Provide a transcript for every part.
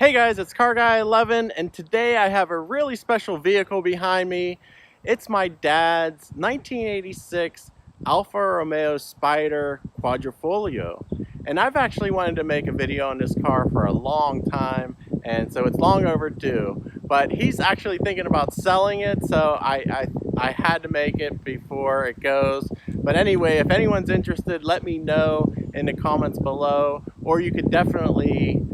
Hey guys, it's Car Guy 11, and today I have a really special vehicle behind me. It's my dad's 1986 Alfa Romeo Spider Quadrifoglio. And I've actually wanted to make a video on this car for a long time, and so it's long overdue. But he's actually thinking about selling it, so I had to make it before it goes. But anyway, if anyone's interested, let me know in the comments below, or you could definitely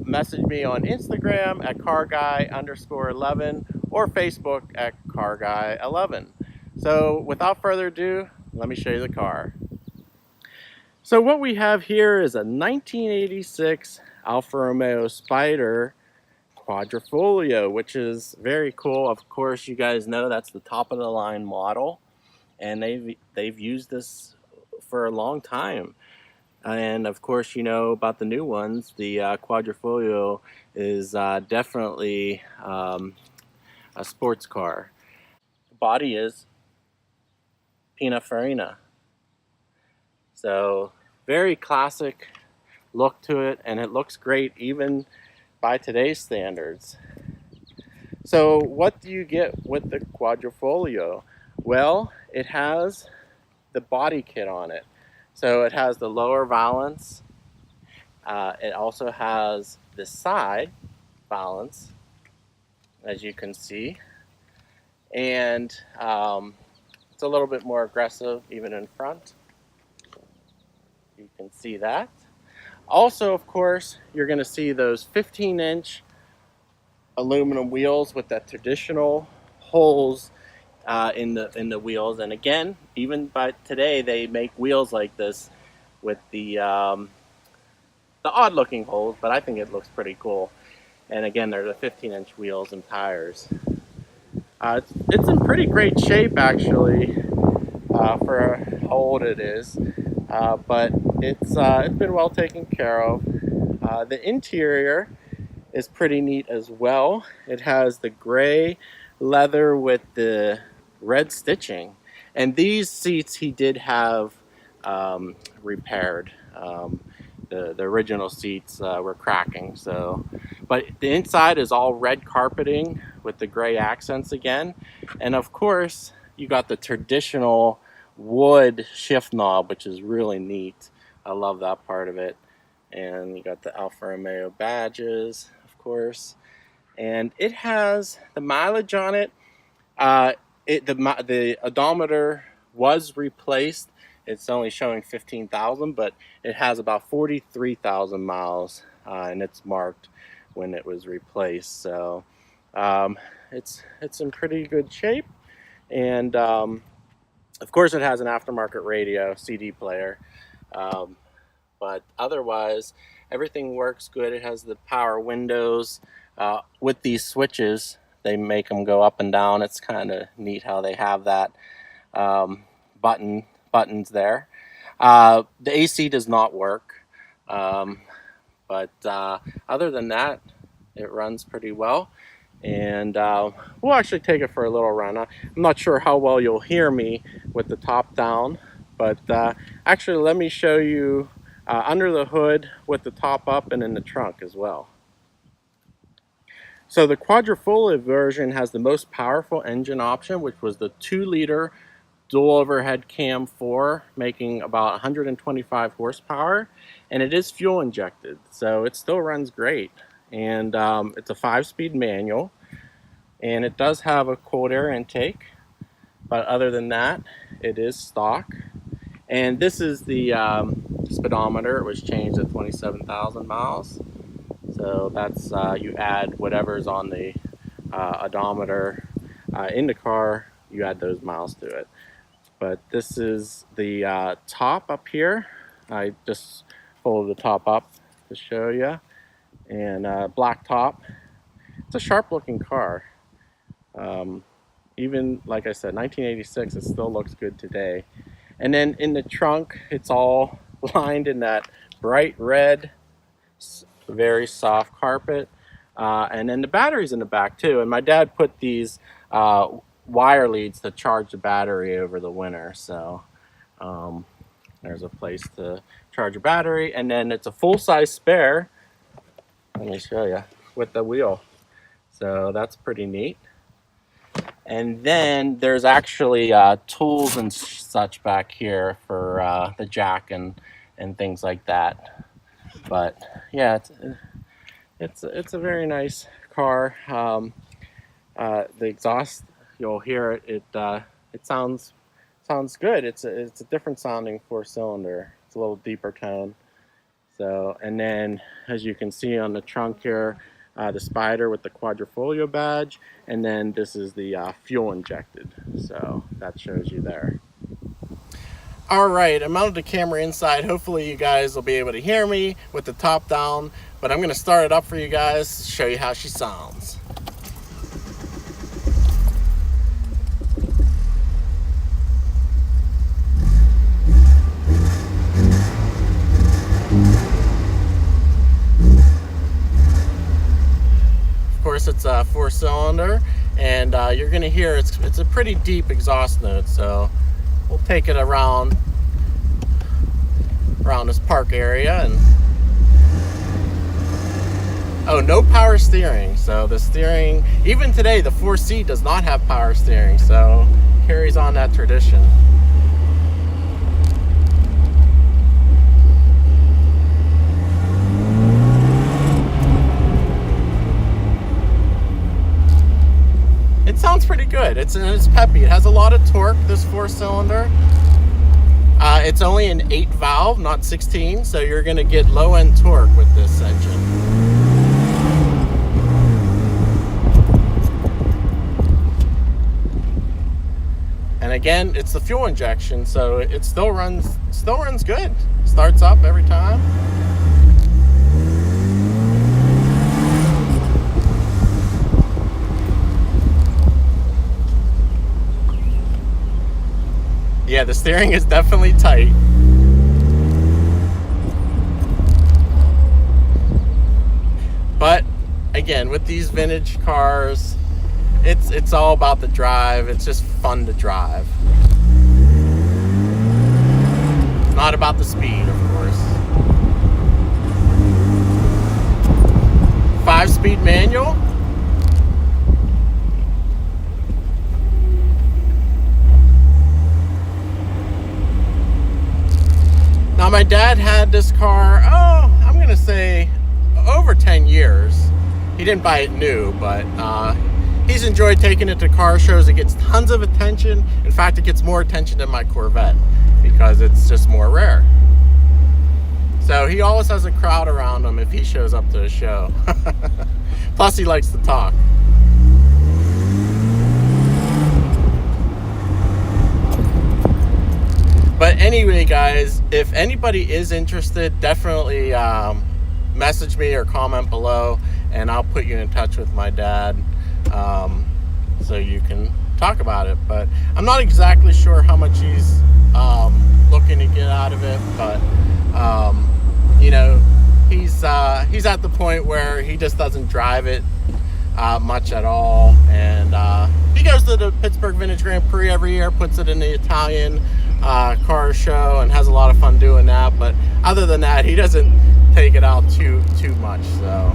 message me on Instagram at carguy_11 or Facebook at carguy11. So without further ado, let me show you the car. So what we have here is a 1986 Alfa Romeo Spider Quadrifoglio, which is very cool. Of course, you guys know that's the top of the line model, and they've used this for a long time. And of course, you know about the new ones. The Quadrifoglio is definitely a sports car. The body is Pininfarina. So very classic look to it, and it looks great even by today's standards. So what do you get with the Quadrifoglio? Well, it has the body kit on it. So it has the lower valance. It also has the side valance, as you can see, and it's a little bit more aggressive even in front. You can see that. Also, of course, you're going to see those 15-inch aluminum wheels with that traditional holes in the wheels. And again, even by today, they make wheels like this with the odd-looking holes, but I think it looks pretty cool. And again, they're the 15-inch wheels and tires. It's in pretty great shape, actually, for how old it is. But it's been well taken care of. The interior is pretty neat as well. It has the gray leather with the red stitching. And these seats he did have repaired. The original seats were cracking, so. But the inside is all red carpeting with the gray accents again. And of course, you got the traditional wood shift knob, which is really neat. I love that part of it. And you got the Alfa Romeo badges, of course. And it has the mileage on it. The odometer was replaced. It's only showing 15,000, but it has about 43,000 miles, and it's marked when it was replaced. So it's in pretty good shape. And of course, it has an aftermarket radio, CD player. But otherwise, everything works good. It has the power windows with these switches. They make them go up and down. It's kind of neat how they have that buttons there. The AC does not work, but other than that, it runs pretty well. And we'll actually take it for a little run. I'm not sure how well you'll hear me with the top down, but actually let me show you under the hood with the top up and in the trunk as well. So the Quadrifoglio version has the most powerful engine option, which was the 2-liter dual overhead cam 4, making about 125 horsepower, and it is fuel injected, so it still runs great. And it's a 5-speed manual, and it does have a cold air intake, but other than that, it is stock. And this is the speedometer. It was changed at 27,000 miles. So that's, you add whatever's on the odometer in the car, you add those miles to it. But this is the top up here. I just folded the top up to show you. And black top. It's a sharp looking car. Even, like I said, 1986, it still looks good today. And then in the trunk, it's all lined in that bright red, very soft carpet. And then the battery's in the back too. And my dad put these wire leads to charge the battery over the winter. So there's a place to charge a battery. And then it's a full-size spare. Let me show you. with the wheel. So that's pretty neat. And then there's actually tools and such back here for the jack and things like that. But yeah, it's a very nice car. The exhaust, you'll hear it. It sounds good. It's a different sounding 4-cylinder. It's a little deeper tone. So, and then as you can see on the trunk here, the Spider with the Quadrifoglio badge, and then this is the fuel injected. So that shows you there. All right, I mounted the camera inside. Hopefully you guys will be able to hear me with the top down, but I'm gonna start it up for you guys to show you how she sounds. Of course, it's a 4-cylinder, and you're gonna hear it's a pretty deep exhaust note, so we'll take it around this park area. And oh, no power steering. So the steering, even today, the 4C does not have power steering, so carries on that tradition. It sounds pretty good. It's peppy. It has a lot of torque, this 4-cylinder. It's only an 8 valve, not 16, so you're going to get low end torque with this engine. And again, it's the fuel injection, so it still runs good. Starts up every time. Yeah, the steering is definitely tight. But again, with these vintage cars, it's all about the drive. It's just fun to drive. It's not about the speed, of course. 5-speed manual. Now my dad had this car, I'm gonna say over 10 years. He didn't buy it new, but he's enjoyed taking it to car shows. It gets tons of attention. In fact, it gets more attention than my Corvette because it's just more rare. So he always has a crowd around him if he shows up to a show. Plus he likes to talk. But anyway, guys, if anybody is interested, definitely message me or comment below, and I'll put you in touch with my dad so you can talk about it. But I'm not exactly sure how much he's looking to get out of it, but you know, he's at the point where he just doesn't drive it much at all, and he goes to the Pittsburgh Vintage Grand Prix every year, puts it in the Italian car show, and has a lot of fun doing that. But other than that, he doesn't take it out too much. So,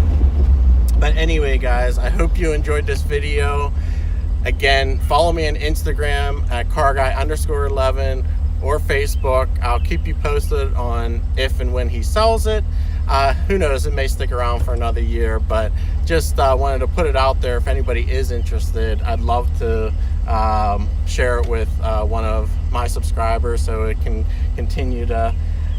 but anyway, guys, I hope you enjoyed this video. Again, follow me on Instagram at carguy_11 or Facebook. I'll keep you posted on if and when he sells it. Who knows, it may stick around for another year, but just wanted to put it out there. If anybody is interested, I'd love to share it with one of my subscribers so it can continue to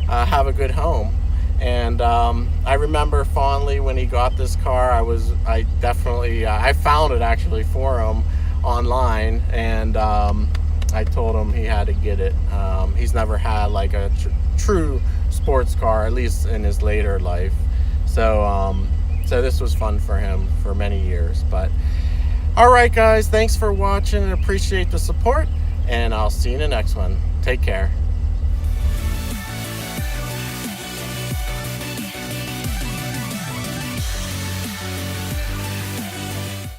have a good home. And I remember fondly when he got this car. I definitely found it actually for him online, and I told him he had to get it. He's never had like a true sports car, at least in his later life. So so this was fun for him for many years. But all right, guys, thanks for watching and appreciate the support, and I'll see you in the next one. Take care.